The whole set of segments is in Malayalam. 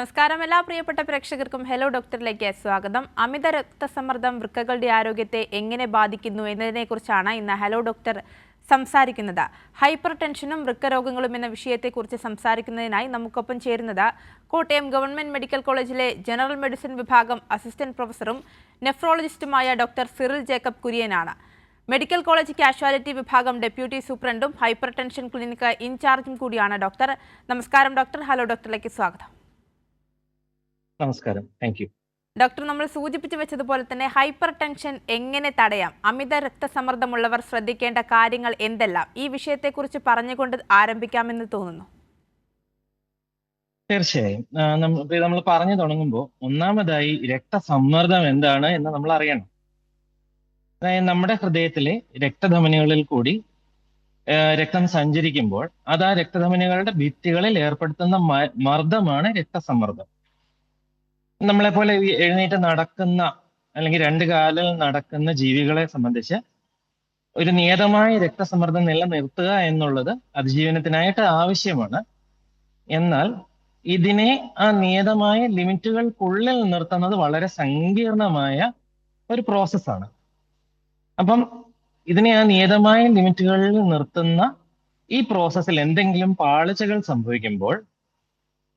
നമസ്കാരം എല്ലാ പ്രിയപ്പെട്ട പ്രേക്ഷകർക്കും ഹലോ ഡോക്ടറിലേക്ക് സ്വാഗതം. അമിത രക്തസമ്മർദ്ദം വൃക്കകളുടെ ആരോഗ്യത്തെ എങ്ങനെ ബാധിക്കുന്നു എന്നതിനെക്കുറിച്ചാണ് ഇന്ന് ഹലോ ഡോക്ടർ സംസാരിക്കുന്നത്. ഹൈപ്പർ ടെൻഷനും വൃക്കരോഗങ്ങളും എന്ന വിഷയത്തെക്കുറിച്ച് സംസാരിക്കുന്നതിനായി നമുക്കൊപ്പം ചേരുന്നത് കോട്ടയം ഗവൺമെന്റ് മെഡിക്കൽ കോളേജിലെ ജനറൽ മെഡിസിൻ വിഭാഗം അസിസ്റ്റന്റ് പ്രൊഫസറും നെഫ്രോളജിസ്റ്റുമായ ഡോക്ടർ സിറിൽ ജേക്കബ് കുര്യനാണ്. മെഡിക്കൽ കോളേജ് കാഷ്വാലിറ്റി വിഭാഗം ഡെപ്യൂട്ടി സൂപ്രണ്ടും ഹൈപ്പർ ടെൻഷൻ ക്ലിനിക്ക് ഇൻചാർജും കൂടിയാണ് ഡോക്ടർ. നമസ്കാരം ഡോക്ടർ. ഹലോ ഡോക്ടറിലേക്ക് സ്വാഗതം. നമസ്കാരം. Thank you. ഡോക്ടർ, നമ്മൾ സൂചിപ്പിച്ചു വെച്ചതുപോലെ തന്നെ ഹൈപ്പർ ടെൻഷൻ എങ്ങനെ തടയാം, അമിത രക്തസമ്മർദ്ദമുള്ളവർ ശ്രദ്ധിക്കേണ്ട കാര്യങ്ങൾ എന്തെല്ലാം, ഈ വിഷയത്തെക്കുറിച്ച് പറഞ്ഞുകൊണ്ട് ആരംഭിക്കാമെന്ന് തോന്നുന്നു. തീർച്ചയായും നമ്മൾ പറഞ്ഞു തുടങ്ങുമ്പോൾ ഒന്നാമതായി രക്തസമ്മർദ്ദം എന്താണ് എന്ന് നമ്മൾ അറിയണം. അതായത് നമ്മുടെ ഹൃദയത്തിലെ രക്തധമനികളിൽ കൂടി രക്തം സഞ്ചരിക്കുമ്പോൾ അത് ആ രക്തധമനികളുടെ ഭിത്തികളിൽ ഏർപ്പെടുത്തുന്ന മർദ്ദമാണ് രക്തസമ്മർദ്ദം. നമ്മളെപ്പോലെ എഴുന്നേറ്റ് നടക്കുന്ന അല്ലെങ്കിൽ രണ്ട് കാലിൽ നടക്കുന്ന ജീവികളെ സംബന്ധിച്ച് ഒരു നിയതമായ രക്തസമ്മർദ്ദം നിലനിർത്തുക എന്നുള്ളത് അതിജീവനത്തിനായിട്ട് ആവശ്യമാണ്. എന്നാൽ ഇതിനെ ആ നിയതമായ ലിമിറ്റുകൾക്കുള്ളിൽ നിർത്തുന്നത് വളരെ സങ്കീർണമായ ഒരു പ്രോസസ്സാണ്. അപ്പം ഇതിനെ ആ നിയതമായ ലിമിറ്റുകളിൽ നിർത്തുന്ന ഈ പ്രോസസ്സിൽ എന്തെങ്കിലും പാളിച്ചകൾ സംഭവിക്കുമ്പോൾ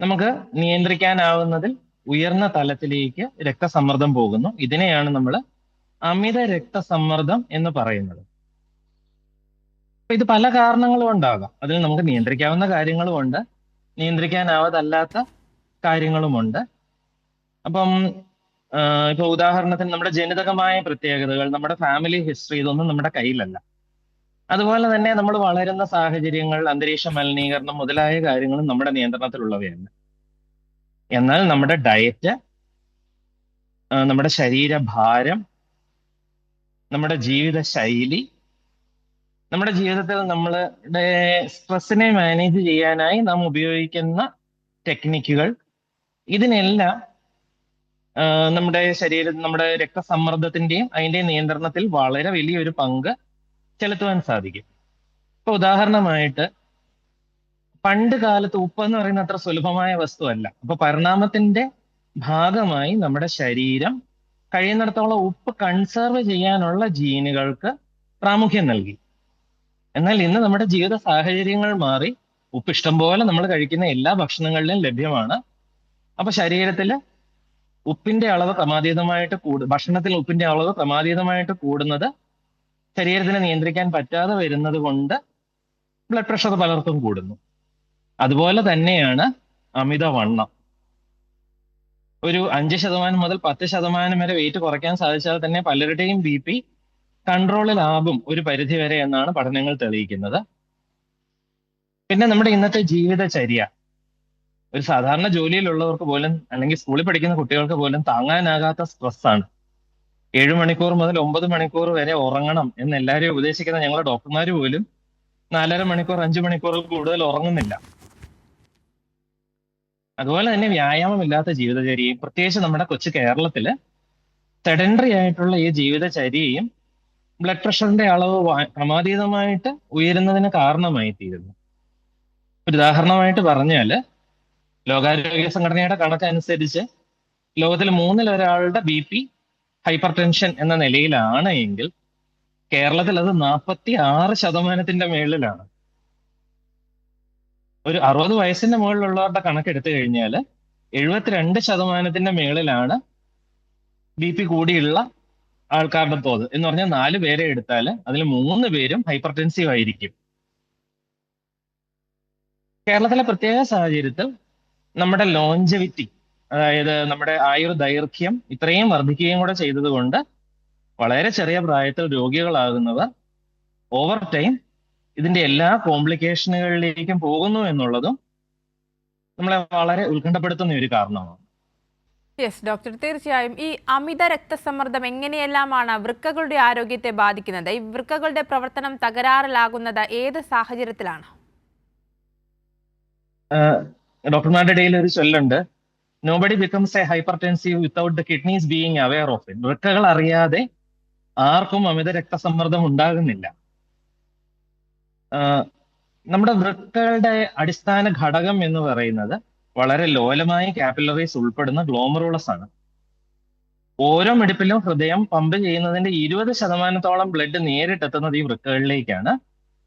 നമുക്ക് നിയന്ത്രിക്കാനാവുന്നതിൽ ഉയർന്ന തലത്തിലേക്ക് രക്തസമ്മർദ്ദം പോകുന്നു. ഇതിനെയാണ് നമ്മൾ അമിത രക്തസമ്മർദ്ദം എന്ന് പറയുന്നത്. ഇത് പല കാരണങ്ങളും ഉണ്ടാകാം. അതിൽ നമുക്ക് നിയന്ത്രിക്കാവുന്ന കാര്യങ്ങളുമുണ്ട്, നിയന്ത്രിക്കാനാവാതല്ലാത്ത കാര്യങ്ങളുമുണ്ട്. അപ്പം ഇപ്പൊ ഉദാഹരണത്തിന് നമ്മുടെ ജനിതകമായ പ്രത്യേകതകൾ, നമ്മുടെ ഫാമിലി ഹിസ്റ്ററി, ഇതൊന്നും നമ്മുടെ കയ്യിലല്ല. അതുപോലെ തന്നെ നമ്മൾ വളരുന്ന സാഹചര്യങ്ങൾ, അന്തരീക്ഷ മലിനീകരണം മുതലായ കാര്യങ്ങളും നമ്മുടെ നിയന്ത്രണത്തിലുള്ളവയാണ്. എന്നാൽ നമ്മുടെ ഡയറ്റ്, നമ്മുടെ ശരീരഭാരം, നമ്മുടെ ജീവിത ശൈലി, നമ്മുടെ ജീവിതത്തിൽ നമ്മളുടെ സ്ട്രെസ്സിനെ മാനേജ് ചെയ്യാനായി നാം ഉപയോഗിക്കുന്ന ടെക്നിക്കുകൾ, ഇതിനെല്ലാം നമ്മുടെ നമ്മുടെ രക്തസമ്മർദ്ദത്തിന്റെയും അതിന്റെ നിയന്ത്രണത്തിൽ വളരെ വലിയൊരു പങ്ക് ചെലുത്തുവാൻ സാധിക്കും. ഇപ്പൊ ഉദാഹരണമായിട്ട് പണ്ട് കാലത്ത് ഉപ്പ് എന്ന് പറയുന്ന അത്ര സുലഭമായ വസ്തുവല്ല. അപ്പൊ പരിണാമത്തിന്റെ ഭാഗമായി നമ്മുടെ ശരീരം കഴിയുന്നിടത്തോളം ഉപ്പ് കൺസേർവ് ചെയ്യാനുള്ള ജീനുകൾക്ക് പ്രാമുഖ്യം നൽകി. എന്നാൽ ഇന്ന് നമ്മുടെ ജീവിത സാഹചര്യങ്ങൾ മാറി, ഉപ്പ് ഇഷ്ടം പോലെ നമ്മൾ കഴിക്കുന്ന എല്ലാ ഭക്ഷണങ്ങളിലും ലഭ്യമാണ്. അപ്പൊ ശരീരത്തില് ഉപ്പിന്റെ അളവ് ക്രമാതീതമായിട്ട് ഭക്ഷണത്തിൽ ഉപ്പിന്റെ അളവ് ക്രമാതീതമായിട്ട് കൂടുന്നത് ശരീരത്തിനെ നിയന്ത്രിക്കാൻ പറ്റാതെ വരുന്നത് കൊണ്ട് ബ്ലഡ് പ്രഷർ പലർക്കും കൂടുന്നു. അതുപോലെ തന്നെയാണ് അമിതവണ്ണം. ഒരു 5% മുതൽ 10% വരെ വെയിറ്റ് കുറയ്ക്കാൻ സാധിച്ചാൽ തന്നെ പലരുടെയും BP കൺട്രോളിലാകും ഒരു പരിധി വരെ എന്നാണ് പഠനങ്ങൾ തെളിയിക്കുന്നത്. പിന്നെ നമ്മുടെ ഇന്നത്തെ ജീവിതചര്യ ഒരു സാധാരണ ജോലിയിലുള്ളവർക്ക് പോലും അല്ലെങ്കിൽ സ്കൂളിൽ പഠിക്കുന്ന കുട്ടികൾക്ക് പോലും താങ്ങാനാകാത്ത സ്ട്രെസ്സാണ്. 7 മണിക്കൂർ മുതൽ 9 മണിക്കൂർ വരെ ഉറങ്ങണം എന്ന് എല്ലാവരെയും ഉപദേശിക്കുന്ന ഞങ്ങളുടെ ഡോക്ടർമാർ പോലും 4.5 മണിക്കൂർ 5 മണിക്കൂറിൽ കൂടുതൽ ഉറങ്ങുന്നില്ല. അതുപോലെ തന്നെ വ്യായാമമില്ലാത്ത ജീവിതചര്യയും, പ്രത്യേകിച്ച് നമ്മുടെ കൊച്ചു കേരളത്തില് സെഡൻഡറി ആയിട്ടുള്ള ഈ ജീവിതചര്യയും ബ്ലഡ് പ്രഷറിന്റെ അളവ് ക്രമാതീതമായിട്ട് ഉയരുന്നതിന് കാരണമായി തീരുന്നു. ഒരു ഉദാഹരണമായിട്ട് പറഞ്ഞാല് ലോകാരോഗ്യ സംഘടനയുടെ കണക്കനുസരിച്ച് ലോകത്തിൽ 3-1 BP ഹൈപ്പർ ടെൻഷൻ എന്ന നിലയിലാണ് എങ്കിൽ കേരളത്തിൽ അത് 46% മേളിലാണ്. ഒരു 60 വയസ്സിന്റെ മുകളിലുള്ളവരുടെ കണക്കെടുത്തു കഴിഞ്ഞാൽ 72% മേളിലാണ് BP കൂടിയുള്ള ആൾക്കാരുടെ തോത്. എന്ന് പറഞ്ഞാൽ 4 പേരെ എടുത്താൽ അതിൽ 3 പേരും ഹൈപ്പർ ടെൻസീവ് ആയിരിക്കും. കേരളത്തിലെ പ്രത്യേക സാഹചര്യത്തിൽ നമ്മുടെ ലോഞ്ചവിറ്റി, അതായത് നമ്മുടെ ആയുർദൈർഘ്യം ഇത്രയും വർദ്ധിക്കുകയും കൂടെ ചെയ്തത് കൊണ്ട് വളരെ ചെറിയ പ്രായത്തിൽ രോഗികളാകുന്നവർ ഓവർ ടൈം ഇതിന്റെ എല്ലാ കോംപ്ലിക്കേഷനുകളിലേക്കും പോകുന്നു എന്നുള്ളതും നമ്മളെ വളരെ ഉത്കണ്ഠപ്പെടുത്തുന്ന ഒരു കാരണമാണ്. യെസ് ഡോക്ടർ, തീർച്ചയായും ഈ അമിത രക്തസമ്മർദ്ദം എങ്ങനെയെല്ലാമാണ് വൃക്കകളുടെ ആരോഗ്യത്തെ ബാധിക്കുന്നത്? ഈ വൃക്കകളുടെ പ്രവർത്തനം തകരാറിലാകുന്നത് ഏത് സാഹചര്യത്തിലാണ്? ഡോക്ടർമാരുടെ ഇടയിൽ ഒരു ചൊല്ലുണ്ട്, nobody becomes a hypertensive without the kidneys being aware of it. വൃക്കകൾ അറിയാതെ ആർക്കും അമിത രക്തസമ്മർദ്ദം ഉണ്ടാകുന്നില്ല. നമ്മുടെ വൃക്കകളുടെ അടിസ്ഥാന ഘടകം എന്ന് പറയുന്നത് വളരെ ലോലമായ കാപ്പിലറീസ് ഉൾപ്പെടുന്ന ഗ്ലോമറുളസ് ആണ്. ഓരോ മിടിപ്പിലും ഹൃദയം പമ്പ് ചെയ്യുന്നതിന്റെ 20% ബ്ലഡ് നേരിട്ടെത്തുന്നത് ഈ വൃക്കകളിലേക്കാണ്.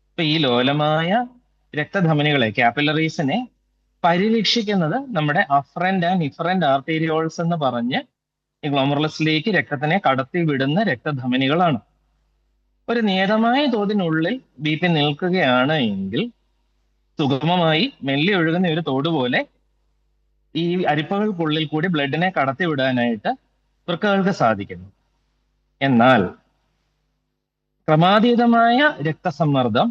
അപ്പൊ ഈ ലോലമായ രക്തധമനികളെ, കാപ്പിലറീസിനെ പരിരക്ഷിക്കുന്നത് നമ്മുടെ അഫറന്റ് ആൻഡ് ഇഫറന്റ് ആർട്ടീരിയോൾസ് എന്ന് പറഞ്ഞ് ഈ ഗ്ലോമറുലസിലേക്ക് രക്തത്തിനെ കടത്തി വിടുന്ന രക്തധമനികളാണ്. ഒരു നിയതമായ തോതിനുള്ളിൽ ബി പി നിൽക്കുകയാണ് എങ്കിൽ സുഗമമായി മെല്ലി ഒഴുകുന്ന ഒരു തോട് പോലെ ഈ അരിപ്പകൾക്കുള്ളിൽ കൂടി ബ്ലഡിനെ കടത്തി വിടാനായിട്ട് വൃക്കകൾക്ക് സാധിക്കുന്നു. എന്നാൽ ക്രമാതീതമായ രക്തസമ്മർദ്ദം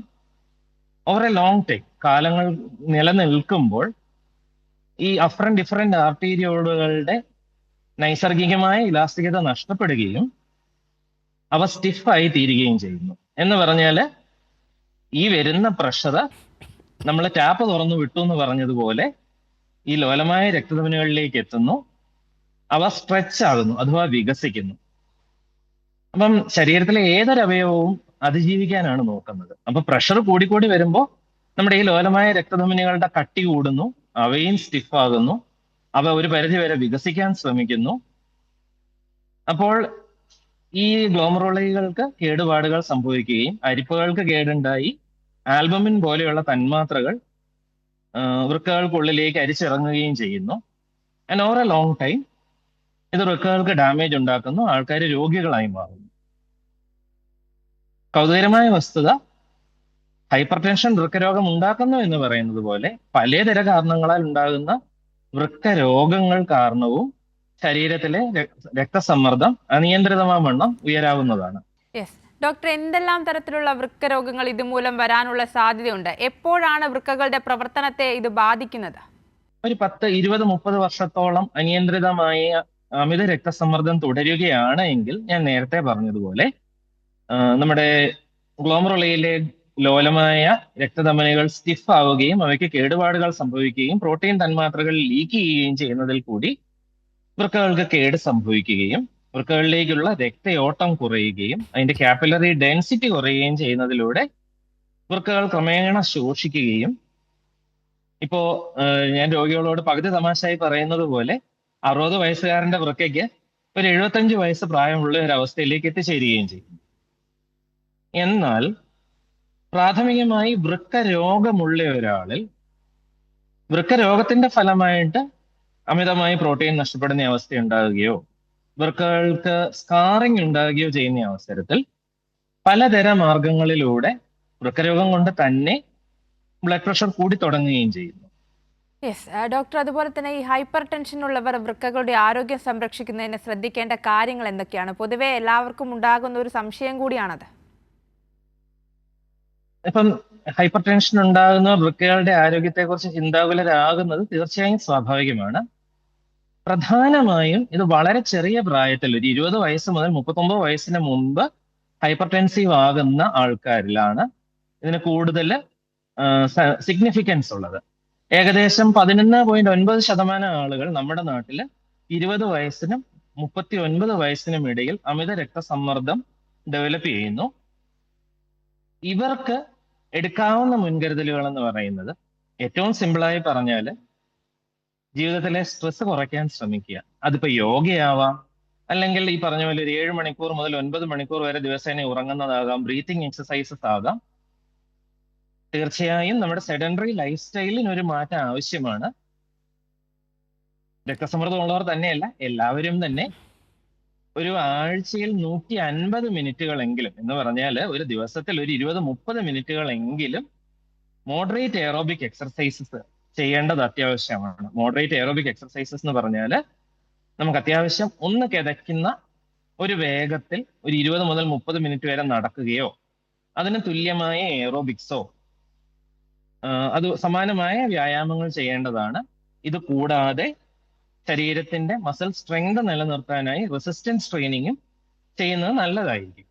ഓവർ എ ലോങ് ടൈം, കാലങ്ങൾ നിലനിൽക്കുമ്പോൾ ഈ അഫറന്റ് ഡിഫറന്റ് ആർട്ടീരിയോളുകളുടെ നൈസർഗികമായ ഇലാസ്തികത നഷ്ടപ്പെടുകയും അവ സ്റ്റിഫായി തീരുകയും ചെയ്യുന്നു. എന്ന് പറഞ്ഞാല് ഈ വരുന്ന പ്രഷർ നമ്മൾ ടാപ്പ് തുറന്നു വിട്ടു എന്ന് പറഞ്ഞതുപോലെ ഈ ലോലമായ രക്തധമനികളിലേക്ക് എത്തുന്നു, അവ സ്ട്രെച്ച് ആകുന്നു അഥവാ വികസിക്കുന്നു. അപ്പം ശരീരത്തിലെ ഏതൊരു അവയവവും അതിജീവിക്കാനാണ് നോക്കുന്നത്. അപ്പൊ പ്രഷർ കൂടിക്കൂടി വരുമ്പോൾ നമ്മുടെ ഈ ലോലമായ രക്തധമനികളുടെ കട്ടി കൂടുന്നു, അവയും സ്റ്റിഫ് ആകുന്നു, അവ ഒരു പരിധി വരെ വികസിക്കാൻ ശ്രമിക്കുന്നു. അപ്പോൾ ഈ ഗ്ലോമറുലൈകൾക്ക് കേടുപാടുകൾ സംഭവിക്കുകയും അരിപ്പകൾക്ക് കേടുണ്ടായി ആൽബമിൻ പോലെയുള്ള തന്മാത്രകൾ വൃക്കകൾക്കുള്ളിലേക്ക് അരിച്ചിറങ്ങുകയും ചെയ്യുന്നു. And over A long time ഇത് വൃക്കകൾക്ക് ഡാമേജ് ഉണ്ടാക്കുന്നു, ആൾക്കാർ രോഗികളായി മാറുന്നു. കൗതുകരമായ വസ്തുത, ഹൈപ്പർ ടെൻഷൻ വൃക്കരോഗം ഉണ്ടാക്കുന്നു എന്ന് പറയുന്നത് പോലെ പലതര കാരണങ്ങളാൽ ഉണ്ടാകുന്ന വൃക്കരോഗങ്ങൾ കാരണവും ശരീരത്തിലെ രക്തസമ്മർദ്ദം അനിയന്ത്രിതമാവണ്ണം ഉയരാവുന്നതാണ്. യെസ് ഡോക്ടർ, എന്തെല്ലാം തരത്തിലുള്ള വൃക്കരോഗങ്ങൾ ഇതുമൂലം വരാനുള്ള സാധ്യതയുണ്ട്? എപ്പോഴാണ് വൃക്കകളുടെ പ്രവർത്തനത്തെ ഇത് ബാധിക്കുന്നത്? ഒരു 10, 20, 30 വർഷത്തോളം അനിയന്ത്രിതമായ അമിത രക്തസമ്മർദ്ദം തുടരുകയാണ് എങ്കിൽ ഞാൻ നേരത്തെ പറഞ്ഞതുപോലെ നമ്മുടെ ഗ്ലോമറുലയിലെ ലോലമായ രക്തധമനികൾ സ്റ്റിഫ് ആവുകയും അവയ്ക്ക് കേടുപാടുകൾ സംഭവിക്കുകയും പ്രോട്ടീൻ തന്മാത്രകൾ ലീക്ക് ചെയ്യുകയും ചെയ്യുന്നതിൽ കൂടി വൃക്കകൾക്ക് കേട് സംഭവിക്കുകയും വൃക്കകളിലേക്കുള്ള രക്തയോട്ടം കുറയുകയും അതിന്റെ കാപ്പിലറി ഡെൻസിറ്റി കുറയുകയും ചെയ്യുന്നതിലൂടെ വൃക്കകൾ ക്രമേണ ശോഷിക്കുകയും, ഇപ്പോ ഞാൻ രോഗികളോട് പകുതി തമാശയായി പറയുന്നത് പോലെ 60 വയസ്സുകാരന്റെ വൃക്കയ്ക്ക് ഒരു 75 വയസ്സ് പ്രായമുള്ള ഒരു അവസ്ഥയിലേക്ക് എത്തിച്ചേരുകയും ചെയ്യും. എന്നാൽ പ്രാഥമികമായി വൃക്കരോഗമുള്ള ഒരാളിൽ വൃക്കരോഗത്തിന്റെ ഫലമായിട്ട് അമിതമായി പ്രോട്ടീൻ നഷ്ടപ്പെടുന്ന അവസ്ഥ ഉണ്ടാകുകയോ വൃക്കകൾക്ക് സ്കാറിങ് ഉണ്ടാകുകയോ ചെയ്യുന്ന അവസരത്തിൽ പലതരം മാർഗങ്ങളിലൂടെ വൃക്കരോഗം കൊണ്ട് തന്നെ ബ്ലഡ് പ്രഷർ കൂടി തുടങ്ങുകയും ചെയ്യുന്നു. യെസ് ഡോക്ടർ, അതുപോലെ തന്നെ ഈ ഹൈപ്പർ ടെൻഷൻ ഉള്ളവർ വൃക്കകളുടെ ആരോഗ്യം സംരക്ഷിക്കുന്നതിന് ശ്രദ്ധിക്കേണ്ട കാര്യങ്ങൾ എന്തൊക്കെയാണ്? പൊതുവെ എല്ലാവർക്കും ഉണ്ടാകുന്ന ഒരു സംശയം കൂടിയാണത്. ഇപ്പം ഹൈപ്പർ ടെൻഷൻ ഉണ്ടാകുന്ന വൃക്കകളുടെ ആരോഗ്യത്തെക്കുറിച്ച് ചിന്താകുലരാകുന്നത് തീർച്ചയായും സ്വാഭാവികമാണ്. പ്രധാനമായും ഇത് വളരെ ചെറിയ പ്രായത്തിൽ, ഒരു 20 വയസ്സ് മുതൽ 39 വയസ്സിന് മുമ്പ് ഹൈപ്പർ ടെൻസീവ് ആകുന്ന ആൾക്കാരിലാണ് ഇതിന് കൂടുതൽ സിഗ്നിഫിക്കൻസ് ഉള്ളത്. ഏകദേശം 11.9% ആളുകൾ നമ്മുടെ നാട്ടിൽ 20 വയസ്സിനും 39 വയസ്സിനും ഇടയിൽ അമിത രക്തസമ്മർദ്ദം ഡെവലപ്പ് ചെയ്യുന്നു. ഇവർക്ക് എടുക്കാവുന്ന മുൻകരുതലുകൾ എന്ന് പറയുന്നത്, ഏറ്റവും സിമ്പിളായി പറഞ്ഞാൽ ജീവിതത്തിലെ സ്ട്രെസ് കുറയ്ക്കാൻ ശ്രമിക്കുക. അതിപ്പോ യോഗയാവാം, അല്ലെങ്കിൽ ഈ പറഞ്ഞ പോലെ ഒരു 7 മണിക്കൂർ മുതൽ 9 മണിക്കൂർ വരെ ദിവസേന ഉറങ്ങുന്നതാകാം, ബ്രീത്തിങ് എക്സസൈസസ് ആകാം. തീർച്ചയായും നമ്മുടെ സെഡൻഡറി ലൈഫ് സ്റ്റൈലിന് ഒരു മാറ്റം ആവശ്യമാണ്. രക്തസമ്മർദ്ദം ഉള്ളവർ തന്നെയല്ല, എല്ലാവരും തന്നെ ഒരു ആഴ്ചയിൽ 150 മിനിറ്റുകളെങ്കിലും, എന്ന് പറഞ്ഞാൽ ഒരു ദിവസത്തിൽ ഒരു 20-30 മിനിറ്റുകളെങ്കിലും മോഡറേറ്റ് എയറോബിക് എക്സർസൈസസ് ചെയ്യേണ്ടത് അത്യാവശ്യമാണ്. മോഡറേറ്റ് എയറോബിക് എക്സർസൈസസ് എന്ന് പറഞ്ഞാൽ നമുക്ക് അത്യാവശ്യം ഒന്ന് കിതയ്ക്കുന്ന ഒരു വേഗത്തിൽ ഒരു 20 മുതൽ 30 മിനിറ്റ് വരെ നടക്കുകയോ അതിന് തുല്യമായ എയറോബിക്സോ അത് സമാനമായ വ്യായാമങ്ങൾ ചെയ്യേണ്ടതാണ്. ഇത് കൂടാതെ ശരീരത്തിന്റെ മസിൽ സ്ട്രെങ്ത് നിലനിർത്താനായി റെസിസ്റ്റൻസ് ട്രെയിനിങ്ങും ചെയ്യുന്നത് നല്ലതായിരിക്കും.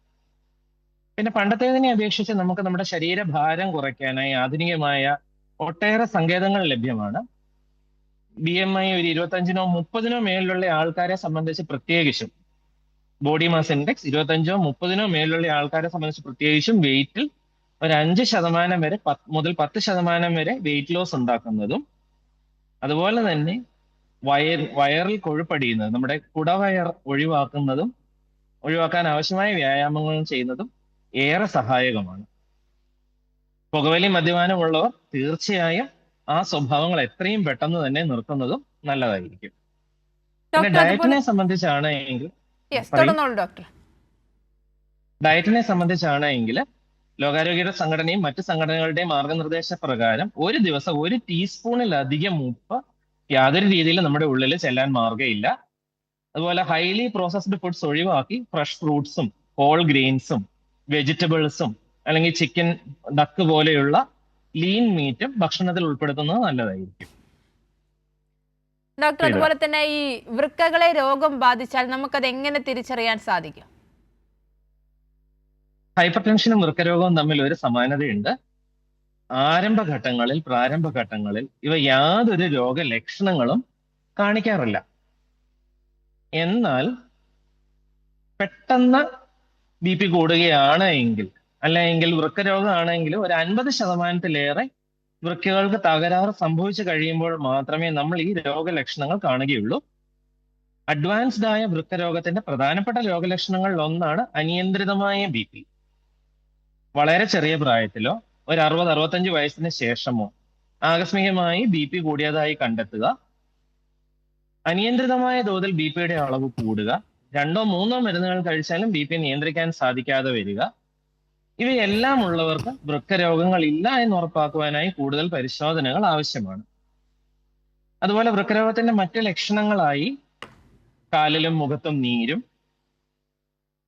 പിന്നെ പണ്ടത്തേതിനെ അപേക്ഷിച്ച് നമുക്ക് നമ്മുടെ ശരീരഭാരം കുറയ്ക്കാനായി ആധുനികമായ ഒട്ടേറെ സങ്കേതങ്ങൾ ലഭ്യമാണ്. BMI ഒരു 25-നോ 30-നോ മേലുള്ള ആൾക്കാരെ സംബന്ധിച്ച് പ്രത്യേകിച്ചും, ബോഡി മാസ് ഇൻഡെക്സ് 25-ഓ 30-നോ മേലുള്ള ആൾക്കാരെ സംബന്ധിച്ച് പ്രത്യേകിച്ചും വെയിറ്റിൽ ഒരു 5% വരെ മുതൽ 10% വരെ വെയിറ്റ് ലോസ് ഉണ്ടാക്കുന്നതും അതുപോലെ തന്നെ വയറിൽ കൊഴുപ്പടിയുന്നത്, നമ്മുടെ കുടവയർ ഒഴിവാക്കാൻ ആവശ്യമായ വ്യായാമങ്ങളും ചെയ്യുന്നതും ഏറെ സഹായകമാണ്. പുകവലി മദ്യപാനമുള്ളവർ തീർച്ചയായും ആ സ്വഭാവങ്ങൾ എത്രയും പെട്ടെന്ന് തന്നെ നിർത്തുന്നതും നല്ലതായിരിക്കും. പിന്നെ ഡോക്ടർ അതുപോലെ യെസ് പറയൂ. തുടർന്നോളൂ ഡോക്ടർ. ഡയറ്റിനെ സംബന്ധിച്ചാണെങ്കിൽ ലോകാരോഗ്യ സംഘടനയും മറ്റ് സംഘടനകളുടെയും മാർഗനിർദ്ദേശ പ്രകാരം ഒരു ദിവസം 1 ടീസ്പൂണിലധികം ഉപ്പ് യാതൊരു രീതിയിലും നമ്മുടെ ഉള്ളിൽ ചെല്ലാൻ മാർഗ്ഗമില്ല. അതുപോലെ ഹൈലി പ്രോസസ്ഡ് ഫുഡ്സ് ഒഴിവാക്കി ഫ്രഷ് ഫ്രൂട്ട്സും ഹോൾ ഗ്രെയിൻസും വെജിറ്റബിൾസും അല്ലെങ്കിൽ ചിക്കൻ, ഡക്ക് പോലെയുള്ള ലീൻ മീറ്റും ഭക്ഷണത്തിൽ ഉൾപ്പെടുത്തുന്നത് നല്ലതായിരിക്കും. ഡോക്ടർ അതുപോലെ തന്നെ ഈ വൃക്കകളെ രോഗം ബാധിച്ചാൽ നമുക്കത് എങ്ങനെ തിരിച്ചറിയാൻ സാധിക്കും? ഹൈപ്പർ ടെൻഷനും വൃക്കരോഗവും തമ്മിൽ ഒരു സമാനതയുണ്ട്. പ്രാരംഭഘട്ടങ്ങളിൽ ഇവ യാതൊരു രോഗലക്ഷണങ്ങളും കാണിക്കാറില്ല. എന്നാൽ പെട്ടെന്ന് BP കൂടുകയാണ് എങ്കിൽ, അല്ലെങ്കിൽ വൃക്കരോഗമാണെങ്കിൽ ഒരു 50%-ലേറെ വൃക്കകൾക്ക് തകരാറ് സംഭവിച്ചു കഴിയുമ്പോൾ മാത്രമേ നമ്മൾ ഈ രോഗലക്ഷണങ്ങൾ കാണുകയുള്ളൂ. അഡ്വാൻസ്ഡ് ആയ വൃക്കരോഗത്തിന്റെ പ്രധാനപ്പെട്ട രോഗലക്ഷണങ്ങളിൽ ഒന്നാണ് അനിയന്ത്രിതമായ BP. വളരെ ചെറിയ പ്രായത്തിലോ ഒരു 60-65 വയസ്സിന് ശേഷമോ ആകസ്മികമായി BP കൂടിയതായി കണ്ടെത്തുക, അനിയന്ത്രിതമായ തോതിൽ BPയുടെ അളവ് കൂടുക, 2-3 മരുന്നുകൾ കഴിച്ചാലും BP നിയന്ത്രിക്കാൻ സാധിക്കാതെ വരിക, ഇവയെല്ലാം ഉള്ളവർക്ക് വൃക്കരോഗങ്ങൾ ഇല്ല എന്ന് ഉറപ്പാക്കുവാനായി കൂടുതൽ പരിശോധനകൾ ആവശ്യമാണ്. അതുപോലെ വൃക്കരോഗത്തിന്റെ മറ്റ് ലക്ഷണങ്ങളായി കാലിലും മുഖത്തും നീരും,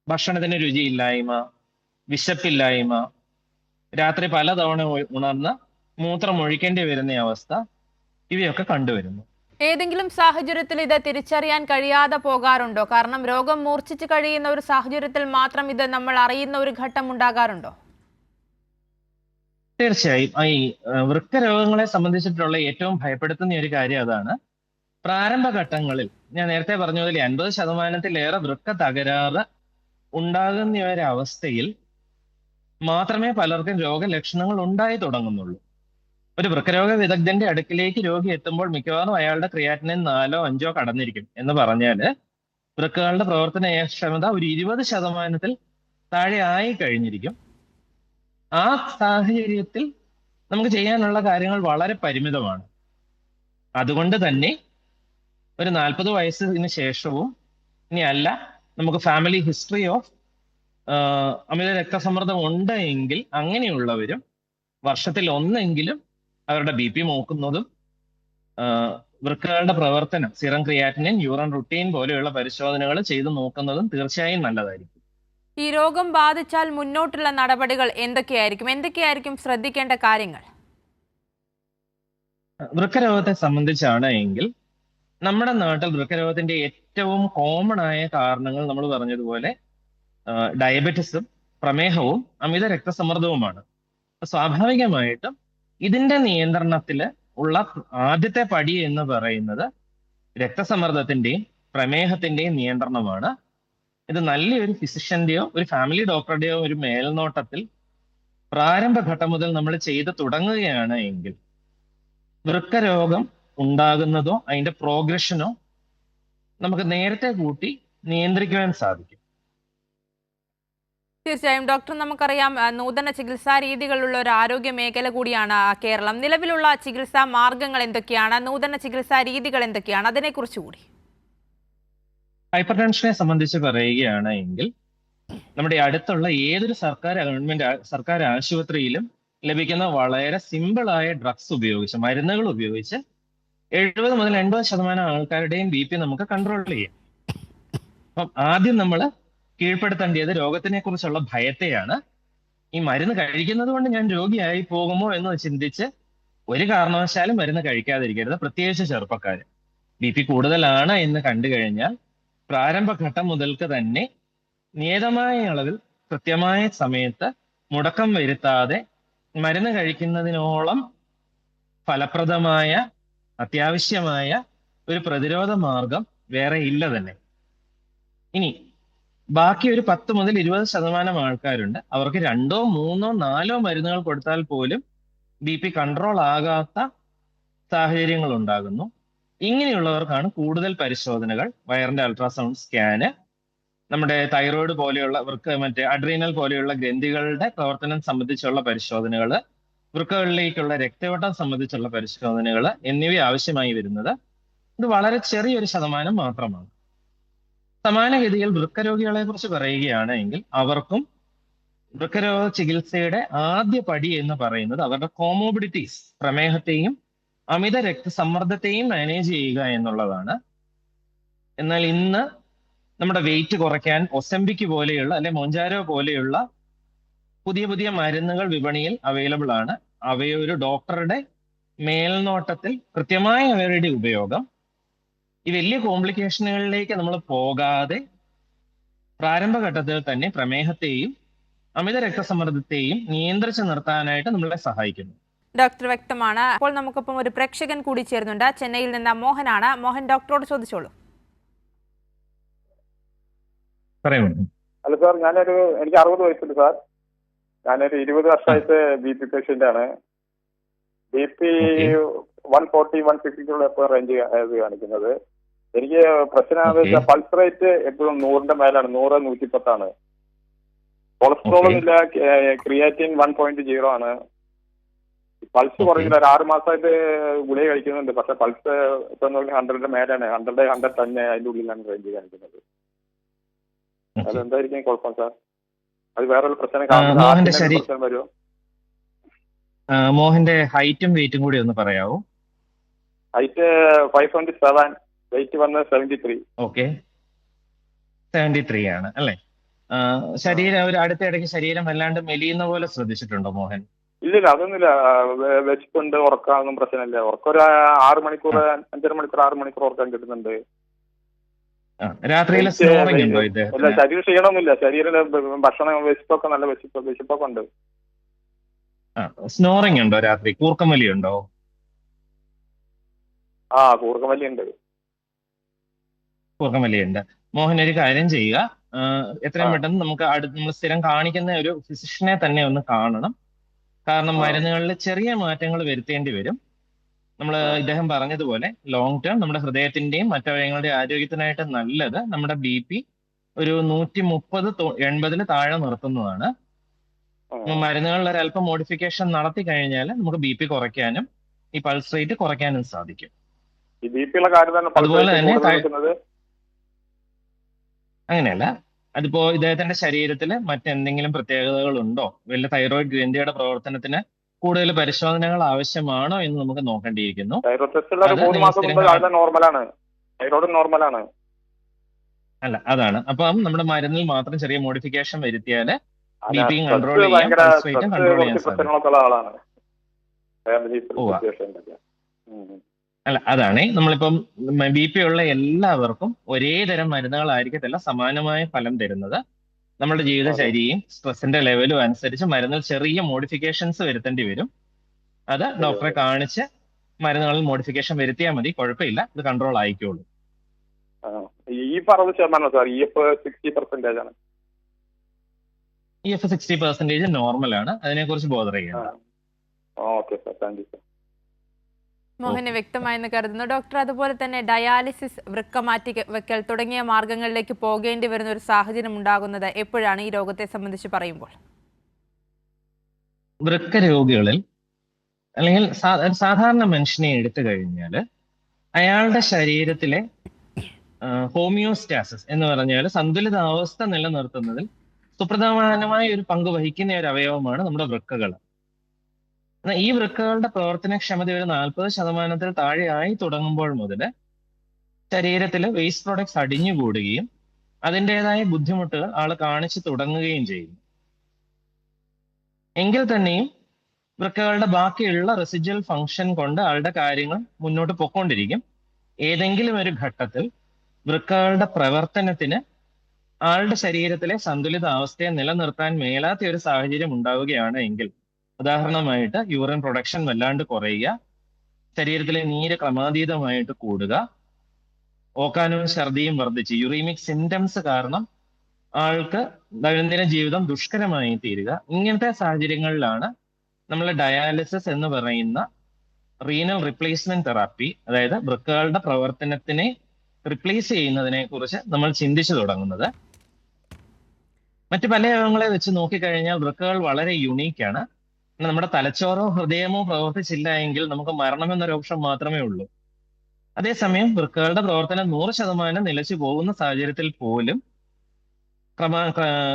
ഭക്ഷണത്തിന് രുചിയില്ലായ്മ, വിശപ്പില്ലായ്മ, രാത്രി പലതവണ ഉണർന്ന് മൂത്രം ഒഴിക്കേണ്ടി വരുന്ന അവസ്ഥ, ഇവയൊക്കെ കണ്ടുവരുന്നു. ഏതെങ്കിലും സാഹചര്യത്തിൽ ഇത് തിരിച്ചറിയാൻ കഴിയാതെ പോകാറുണ്ടോ? കാരണം രോഗം മൂർച്ഛിച്ചു കഴിയുന്ന ഒരു സാഹചര്യത്തിൽ മാത്രം ഇത് നമ്മൾ അറിയുന്ന ഒരു ഘട്ടം ഉണ്ടാകാറുണ്ടോ? തീർച്ചയായും. ഈ വൃക്കരോഗങ്ങളെ സംബന്ധിച്ചിട്ടുള്ള ഏറ്റവും ഭയപ്പെടുത്തുന്ന ഒരു കാര്യം അതാണ്. പ്രാരംഭഘട്ടങ്ങളിൽ ഞാൻ നേരത്തെ പറഞ്ഞതിൽ 50%-ലേറെ വൃക്ക തകരാറ് ഉണ്ടാകുന്ന ഒരവസ്ഥയിൽ മാത്രമേ പലർക്കും രോഗലക്ഷണങ്ങൾ ഉണ്ടായി തുടങ്ങുന്നുള്ളൂ. ഒരു വൃക്കരോഗ വിദഗ്ധന്റെ അടുക്കിലേക്ക് രോഗി എത്തുമ്പോൾ മിക്കവാറും അയാളുടെ ക്രിയാറ്റിനിൻ 4-5 കടന്നിരിക്കും. എന്ന് പറഞ്ഞാൽ വൃക്കകളുടെ പ്രവർത്തനക്ഷമത ഒരു 20%-ൽ താഴെ ആയി കഴിഞ്ഞിരിക്കും. ആ സാഹചര്യത്തിൽ നമുക്ക് ചെയ്യാനുള്ള കാര്യങ്ങൾ വളരെ പരിമിതമാണ്. അതുകൊണ്ട് തന്നെ ഒരു 40 വയസ്സിന് ശേഷവും, ഇനി അല്ല നമുക്ക് ഫാമിലി ഹിസ്റ്ററി ഓഫ് അമിത രക്തസമ്മർദ്ദം ഉണ്ട് എങ്കിൽ അങ്ങനെയുള്ളവരും വർഷത്തിൽ ഒന്നെങ്കിലും അവരുടെ BP നോക്കുന്നതും വൃക്കകളുടെ പ്രവർത്തനം, സിറം ക്രിയാറ്റിനിൻ, യൂറിൻ റുട്ടീൻ പോലെയുള്ള പരിശോധനകൾ ചെയ്തു നോക്കുന്നതും തീർച്ചയായും നല്ലതായിരിക്കും. ഈ രോഗം ബാധിച്ചാൽ മുന്നോട്ടുള്ള നടപടികൾ എന്തൊക്കെയായിരിക്കും ശ്രദ്ധിക്കേണ്ട കാര്യങ്ങൾ? വൃക്കരോഗത്തെ സംബന്ധിച്ചാണ് എങ്കിൽ നമ്മുടെ നാട്ടിൽ വൃക്കരോഗത്തിന്റെ ഏറ്റവും കോമൺ ആയ കാരണങ്ങൾ നമ്മൾ പറഞ്ഞതുപോലെ ഡയബറ്റിസും പ്രമേഹവും അമിത രക്തസമ്മർദ്ദവുമാണ്. സ്വാഭാവികമായിട്ടും ഇതിന്റെ നിയന്ത്രണത്തിൽ ഉള്ള ആദ്യത്തെ പടി എന്ന് പറയുന്നത് രക്തസമ്മർദ്ദത്തിന്റെയും പ്രമേഹത്തിന്റെയും നിയന്ത്രണമാണ്. ഇത് നല്ലൊരു ഫിസിഷ്യന്റെയോ ഒരു ഫാമിലി ഡോക്ടറുടെയോ ഒരു മേൽനോട്ടത്തിൽ പ്രാരംഭഘട്ടം മുതൽ നമ്മൾ ചെയ്ത് തുടങ്ങുകയാണ് എങ്കിൽ വൃക്കരോഗം ഉണ്ടാകുന്നതോ അതിന്റെ പ്രോഗ്രഷനോ നമുക്ക് നേരത്തെ കൂട്ടി നിയന്ത്രിക്കുവാൻ സാധിക്കും. തീർച്ചയായും ഡോക്ടർ, നമുക്കറിയാം നൂതന ചികിത്സാ രീതികളുള്ള ഒരു ആരോഗ്യ മേഖല കൂടിയാണ് കേരളം. നിലവിലുള്ള ചികിത്സാ മാർഗങ്ങൾ എന്തൊക്കെയാണ്? നൂതന ചികിത്സാ രീതികൾ എന്തൊക്കെയാണ്? അതിനെക്കുറിച്ച് കൂടി. ഹൈപ്പർ ടെൻഷനെ സംബന്ധിച്ച് പറയുകയാണ് എങ്കിൽ നമ്മുടെ അടുത്തുള്ള ഏതൊരു സർക്കാർ ആശുപത്രിയിലും ലഭിക്കുന്ന വളരെ സിമ്പിളായ മരുന്നുകൾ ഉപയോഗിച്ച് 70-80% ആൾക്കാരുടെയും BP നമുക്ക് കൺട്രോൾ ചെയ്യാം. അപ്പം ആദ്യം നമ്മൾ കീഴ്പ്പെടുത്തേണ്ടത് രോഗത്തിനെ കുറിച്ചുള്ള ഭയത്തെയാണ്. ഈ മരുന്ന് കഴിക്കുന്നത് കൊണ്ട് ഞാൻ രോഗിയായി പോകുമോ എന്ന് ചിന്തിച്ച് ഒരു കാരണവശാലും മരുന്ന് കഴിക്കാതിരിക്കരുത്. പ്രത്യേകിച്ച് ചെറുപ്പക്കാർ BP കൂടുതലാണ് എന്ന് കണ്ടു കഴിഞ്ഞാൽ പ്രാരംഭഘട്ടം മുതൽക്ക് തന്നെ നിയതമായ അളവിൽ കൃത്യമായ സമയത്ത് മുടക്കം വരുത്താതെ മരുന്ന് കഴിക്കുന്നതിനോളം ഫലപ്രദമായ അത്യാവശ്യമായ ഒരു പ്രതിരോധ മാർഗം വേറെ ഇല്ല തന്നെ. ഇനി ബാക്കി ഒരു 10-20% ആൾക്കാരുണ്ട്, അവർക്ക് 2-3-4 മരുന്നുകൾ കൊടുത്താൽ പോലും BP കൺട്രോൾ ആകാത്ത സാഹചര്യങ്ങൾ ഉണ്ടാകുന്നു. ഇങ്ങനെയുള്ളവർക്കാണ് കൂടുതൽ പരിശോധനകൾ, വയറിന്റെ അൾട്രാസൗണ്ട് സ്കാന്, നമ്മുടെ തൈറോയ്ഡ് പോലെയുള്ള മറ്റേ അഡ്രീനൽ പോലെയുള്ള ഗ്രന്ഥികളുടെ പ്രവർത്തനം സംബന്ധിച്ചുള്ള പരിശോധനകൾ, വൃക്കകളിലേക്കുള്ള രക്തയോട്ടം സംബന്ധിച്ചുള്ള പരിശോധനകൾ എന്നിവ ആവശ്യമായി വരുന്നത്. ഇത് വളരെ ചെറിയൊരു ശതമാനം മാത്രമാണ്. സമാനഗതിയിൽ വൃക്കരോഗികളെ കുറിച്ച് പറയുകയാണെങ്കിൽ അവർക്കും വൃക്കരോഗ ചികിത്സയുടെ ആദ്യ പടി എന്ന് പറയുന്നത് അവരുടെ കോമോബിഡിറ്റീസ്, പ്രമേഹത്തെയും അമിത രക്തസമ്മർദ്ദത്തെയും മാനേജ് ചെയ്യുക എന്നുള്ളതാണ്. എന്നാൽ ഇന്ന് നമ്മുടെ വെയിറ്റ് കുറയ്ക്കാൻ ഒസെമ്പിക് പോലെയുള്ള അല്ലെ മൊഞ്ചാരോ പോലെയുള്ള പുതിയ പുതിയ മരുന്നുകൾ വിപണിയിൽ അവൈലബിൾ ആണ്. അവയൊരു ഡോക്ടറുടെ മേൽനോട്ടത്തിൽ കൃത്യമായ അവരുടെ ഉപയോഗം ഈ വലിയ കോംപ്ലിക്കേഷനുകളിലേക്ക് നമ്മൾ പോകാതെ പ്രാരംഭഘട്ടത്തിൽ തന്നെ പ്രമേഹത്തെയും അമിത രക്തസമ്മർദ്ദത്തെയും നിയന്ത്രിച്ചു നിർത്താനായിട്ട് നമ്മളെ സഹായിക്കുന്നു. ഡോക്ടർ വ്യക്തമാണ്. അപ്പോൾ നമുക്കൊപ്പം ഒരു പ്രേക്ഷകൻ കൂടി ചേരുന്നുണ്ട്. ചെന്നൈയിൽ നിന്ന് മോഹനാണ്. മോഹൻ, ഡോക്ടറോട് ചോദിച്ചോളൂ. അല്ല സാർ, എനിക്ക് 60 വയസ്സുണ്ട് സാർ. ഞാനൊരു 20 വർഷമായിട്ട് BP പേഷ്യന്റ് ആണ്. BP 140, 150 എപ്പോഴും റേഞ്ച് കാണിക്കുന്നത്. എനിക്ക് പ്രശ്നം എന്താ വെച്ചാൽ പൾസ് റേറ്റ് എപ്പോഴും 100ന്റെ മേലാണ്, 100, 110 കൊളസ്ട്രോളും ഇല്ല, ക്രിയാറ്റിൻ 1.0 ആണ്. പൾസ് കുറയില്ല. ഒരു 6 മാസമായിട്ട് ഗുളിക കഴിക്കുന്നുണ്ട്. പക്ഷെ പൾസ് ഇപ്പൊ 100ന്റെ മേലാണ്, 100, 110 അതിന്റെ ഉള്ളിലാണ് റേഞ്ച് കാണിക്കുന്നത്. അതെന്തായിരിക്കും കുഴപ്പം സാർ? അത് വേറൊരു പ്രശ്നം വരുമോ? മോഹന്റെ ഹൈറ്റും വെയിറ്റും കൂടി ഒന്ന് പറയാവോ? ഹൈറ്റ് 5'7", വെയിറ്റ് വന്ന് 73. ഓക്കെ, 73 ആണ് അല്ലേ? ശരീരം ഒരു അടുത്തിടയ്ക്ക് ശരീരം വല്ലാണ്ട് മെലിയുന്ന പോലെ ശ്രദ്ധിച്ചിട്ടുണ്ടോ മോഹൻ? ഇല്ലില്ല, അതൊന്നുമില്ല. വിശപ്പുണ്ട്, ഉറക്കാനൊന്നും പ്രശ്നമില്ല. ഉറക്കം ഒരു 6 മണിക്കൂർ, 5.5 മണിക്കൂർ, 6 മണിക്കൂർ ഉറക്കാൻ കിട്ടുന്നുണ്ട്. രാത്രിയിലെ സ്നോറിംഗ് ഉണ്ടോ? ഇല്ല, ശരീരം ക്ഷീണമൊന്നുമില്ല. ശരീരം ഭക്ഷണം വിശപ്പൊക്കെ നല്ല വിശപ്പൊക്കെ ഉണ്ട്. സ്നോറിംഗ് ഉണ്ടോ രാത്രി? കൂർക്കമലി ഉണ്ടോ? കൂർക്കമല്ലി ഉണ്ട്. കൂർക്കമലി ഉണ്ട്. മോഹൻ ഒരു കാര്യം ചെയ്യുക, എത്രയും പെട്ടെന്ന് നമുക്ക് നമ്മൾ സ്ഥിരം കാണിക്കുന്ന ഒരു ഫിസിഷ്യനെ തന്നെ ഒന്ന് കാണണം. കാരണം മരുന്നുകളിൽ ചെറിയ മാറ്റങ്ങൾ വരുത്തേണ്ടി വരും. നമ്മൾ ഇദ്ദേഹം പറഞ്ഞതുപോലെ ലോങ് ടേം നമ്മുടെ ഹൃദയത്തിന്റെയും മറ്റവയവങ്ങളുടെ ആരോഗ്യത്തിനായിട്ട് നല്ലത് നമ്മുടെ BP ഒരു 130-80 താഴെ നിർത്തുന്നതാണ്. മരുന്നുകളിൽ ഒരല്പം മോഡിഫിക്കേഷൻ നടത്തി കഴിഞ്ഞാൽ നമുക്ക് BP കുറയ്ക്കാനും ഈ പൾസ് റേറ്റ് കുറയ്ക്കാനും സാധിക്കും. അതുപോലെ തന്നെ അങ്ങനെയല്ല, അതിപ്പോ ഇദ്ദേഹത്തിന്റെ ശരീരത്തിൽ മറ്റെന്തെങ്കിലും പ്രത്യേകതകൾ ഉണ്ടോ, വല്ല തൈറോയിഡ് ഗ്രന്ഥിയുടെ പ്രവർത്തനത്തിന് കൂടുതൽ പരിശോധനകൾ ആവശ്യമാണോ എന്ന് നമുക്ക് നോക്കേണ്ടിയിരിക്കുന്നു. അല്ല, അതാണ്. അപ്പം നമ്മുടെ മരുന്നിൽ മാത്രം ചെറിയ മോഡിഫിക്കേഷൻ വരുത്തിയാൽ BP കൺട്രോൾ ചെയ്യാം, പൾസ് റേറ്റും കൺട്രോൾ ചെയ്യാൻ സാധിക്കും. അല്ല, അതാണ് നമ്മളിപ്പം BP ഉള്ള എല്ലാവർക്കും ഒരേ തരം മരുന്നുകളായിരിക്കത്തില്ല സമാനമായ ഫലം തരുന്നത്. നമ്മുടെ ജീവിതചര്യയും സ്ട്രെസിന്റെ ലെവലും അനുസരിച്ച് മരുന്നിൽ ചെറിയ മോഡിഫിക്കേഷൻസ് വരുത്തേണ്ടി വരും. അത് ഡോക്ടറെ കാണിച്ച് മരുന്നുകളിൽ മോഡിഫിക്കേഷൻ വരുത്തിയാൽ മതി, കുഴപ്പമില്ല, ഇത് കൺട്രോൾ ആയിക്കോളൂ. EF 60% നോർമൽ ആണ്, അതിനെക്കുറിച്ച് ബോധർ ചെയ്യണം. മോഹന് വ്യക്തമായെന്ന് കരുതുന്നു. ഡോക്ടർ, അതുപോലെ തന്നെ ഡയാലിസിസ്, വൃക്ക മാറ്റി വെക്കൽ തുടങ്ങിയ മാർഗങ്ങളിലേക്ക് പോകേണ്ടി വരുന്ന ഒരു സാഹചര്യം ഉണ്ടാകുന്നത് എപ്പോഴാണ് ഈ രോഗത്തെ സംബന്ധിച്ച് പറയുമ്പോൾ? വൃക്ക രോഗികളിൽ അല്ലെങ്കിൽ സാധാരണ മനുഷ്യനെ എടുത്തു കഴിഞ്ഞാൽ അയാളുടെ ശരീരത്തിലെ ഹോമിയോസ്റ്റാസിസ് എന്ന് പറഞ്ഞാൽ സന്തുലിതാവസ്ഥ നിലനിർത്തുന്നതിൽ സുപ്രധാനമായ ഒരു പങ്ക് വഹിക്കുന്ന ഒരു അവയവമാണ് നമ്മുടെ വൃക്കകൾ. എന്നാൽ ഈ വൃക്കകളുടെ പ്രവർത്തനക്ഷമത ഒരു 40% താഴെയായി തുടങ്ങുമ്പോൾ മുതൽ ശരീരത്തിൽ വേസ്റ്റ് പ്രോഡക്ട്സ് അടിഞ്ഞുകൂടുകയും അതിൻ്റെതായ ബുദ്ധിമുട്ടുകൾ ആൾ കാണിച്ചു തുടങ്ങുകയും ചെയ്യും. എങ്കിൽ തന്നെയും വൃക്കകളുടെ ബാക്കിയുള്ള റെസിജ്വൽ ഫംഗ്ഷൻ കൊണ്ട് ആളുടെ കാര്യങ്ങൾ മുന്നോട്ട് പൊക്കോണ്ടിരിക്കും. ഏതെങ്കിലും ഒരു ഘട്ടത്തിൽ വൃക്കകളുടെ പ്രവർത്തനത്തിന് ആളുടെ ശരീരത്തിലെ സന്തുലിതാവസ്ഥയെ നിലനിർത്താൻ മേലാത്ത ഒരു സാഹചര്യം ഉണ്ടാവുകയാണ് എങ്കിൽ, ഉദാഹരണമായിട്ട് യൂറിൻ പ്രൊഡക്ഷൻ വല്ലാണ്ട് കുറയുക, ശരീരത്തിലെ നീര് ക്രമാതീതമായിട്ട് കൂടുക, ഓക്കാനവും ഛർദിയും വർദ്ധിച്ച് യുറീമിക് സിംറ്റംസ് കാരണം ആൾക്ക് ദൈനംദിന ജീവിതം ദുഷ്കരമായി തീരുക, ഇങ്ങനത്തെ സാഹചര്യങ്ങളിലാണ് നമ്മൾ ഡയാലിസിസ് എന്ന് പറയുന്ന റീനൽ റിപ്ലേസ്മെന്റ് തെറാപ്പി, അതായത് വൃക്കകളുടെ പ്രവർത്തനത്തിനെ റിപ്ലേസ് ചെയ്യുന്നതിനെ കുറിച്ച് നമ്മൾ ചിന്തിച്ചു തുടങ്ങുന്നത്. മറ്റു പല രോഗങ്ങളെ വെച്ച് നോക്കിക്കഴിഞ്ഞാൽ വൃക്കകൾ വളരെ യുണീക്കാണ്. നമ്മുടെ തലച്ചോറോ ഹൃദയമോ പ്രവർത്തിച്ചില്ല എങ്കിൽ നമുക്ക് മരണം എന്നൊരു ഓപ്ഷൻ മാത്രമേ ഉള്ളൂ. അതേസമയം വൃക്കകളുടെ പ്രവർത്തനം 100% നിലച്ചു പോകുന്ന സാഹചര്യത്തിൽ പോലും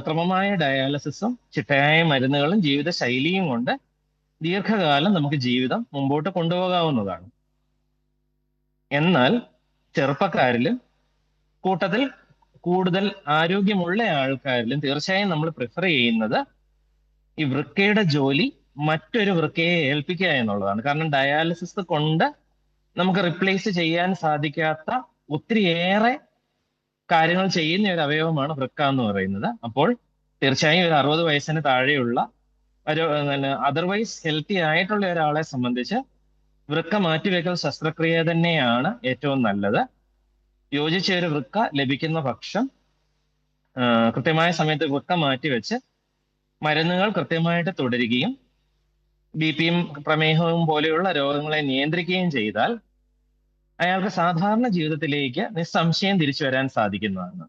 ക്രമമായ ഡയാലിസിസും ചിട്ടയായ മരുന്നുകളും ജീവിതശൈലിയും കൊണ്ട് ദീർഘകാലം നമുക്ക് ജീവിതം മുമ്പോട്ട് കൊണ്ടുപോകാവുന്നതാണ്. എന്നാൽ ചെറുപ്പക്കാരിലും കൂട്ടത്തിൽ കൂടുതൽ ആരോഗ്യമുള്ള ആൾക്കാരിലും തീർച്ചയായും നമ്മൾ പ്രിഫർ ചെയ്യുന്നത് ഈ വൃക്കയുടെ ജോലി മറ്റൊരു വൃക്കയെ ഏൽപ്പിക്കുക എന്നുള്ളതാണ്. കാരണം ഡയാലിസിസ് കൊണ്ട് നമുക്ക് റിപ്ലേസ് ചെയ്യാൻ സാധിക്കാത്ത ഒത്തിരിയേറെ കാര്യങ്ങൾ ചെയ്യുന്ന ഒരു അവയവമാണ് വൃക്ക എന്ന് പറയുന്നത്. അപ്പോൾ തീർച്ചയായും ഒരു 60 വയസ്സിന് താഴെയുള്ള ഒരു അതർവൈസ് ഹെൽത്തി ആയിട്ടുള്ള ഒരാളെ സംബന്ധിച്ച് വൃക്ക മാറ്റിവെക്കൽ ശസ്ത്രക്രിയ തന്നെയാണ് ഏറ്റവും നല്ലത്. യോജിച്ച ഒരു വൃക്ക ലഭിക്കുന്ന പക്ഷം കൃത്യമായ സമയത്ത് വൃക്ക മാറ്റിവെച്ച് മരുന്നുകൾ കൃത്യമായിട്ട് തുടരുകയും ബിപിയും പ്രമേഹവും പോലെയുള്ള രോഗങ്ങളെ നിയന്ത്രിക്കുകയും ചെയ്താൽ അയാൾക്ക് സാധാരണ ജീവിതത്തിലേക്ക് നിസ്സംശയം തിരിച്ചു വരാൻ സാധിക്കുന്നതാണ്.